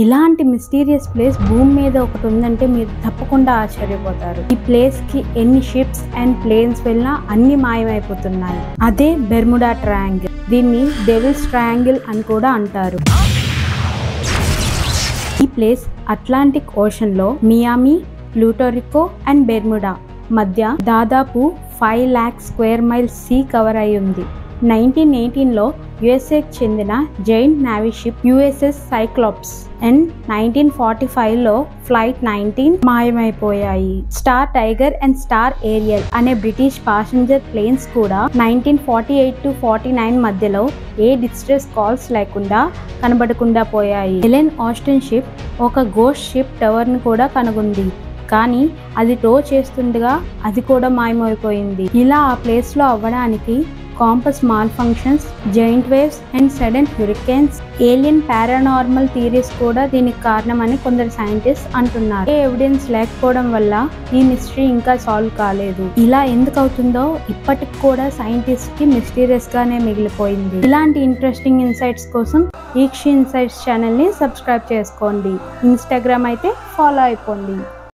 ఇలాంటి mysterious place భూమి మీద ఒకటి ఉందంటే మీరు తప్పకుండా ఆశ్చర్యపోతారు. ఈ ప్లేస్ కి ఎన్ని షిప్స్ అండ్ ప్లేన్స్ వెళ్ళినా అన్ని మాయమైపోతున్నాయి. అదే బెర్ముడా ట్రయాంగిల్. దీన్ని డెవిల్స్ ట్రయాంగిల్ అని కూడా అంటారు. ఈ ప్లేస్ అట్లాంటిక్ ఓషన్ లో మియామి, ప్లూటోరికో అండ్ బెర్ముడా మధ్య దాదాపు 5 lakh square miles sea cover అయి ఉంది. 1918లో యుఎస్ఏకి చెందిన giant navy ship USS Cyclops and 1945లో ఫ్లైట్ 19 మాయమైపోయాయి. Star Tiger and Star Ariel అనే బ్రిటిష్ ప్యాసింజర్ ప్లేన్స్ కూడా 1948 to 49 మధ్యలో ఏ డిస్ట్రెస్ కాల్స్ లేకుండా కనబడకుండా పోయాయి. ఎలెన్ ఆస్టిన్ షిప్ ఒక గోస్ట్ షిప్ టవర్ ను కూడా కనుగొంది. కానీ అది టో చేస్తుండగా అది కూడా మాయమైపోయింది. ఇలా ఆ ప్లేస్ లో అవ్వడానికి campus mall functions, giant waves and sudden హురికేన్స్, alien paranormal theories కూడా దీనికి కారణమని కొందరు సైంటిస్ట్ అంటున్నారు. ఏ ఎవిడెన్స్ లేకపోవడం వల్ల ఈ మిస్టరీ ఇంకా సాల్వ్ కాలేదు. ఇలా ఎందుకు అవుతుందో ఇప్పటికి కూడా సైంటిస్ట్ కి మిస్టీరియస్ గానే మిగిలిపోయింది. ఇలాంటి ఇంట్రెస్టింగ్ ఇన్సైట్స్ కోసం ఈక్షి ఇన్సైట్స్ ఛానల్ ని సబ్స్క్రైబ్ చేసుకోండి. ఇన్స్టాగ్రామ్ అయితే ఫాలో అయిపోండి.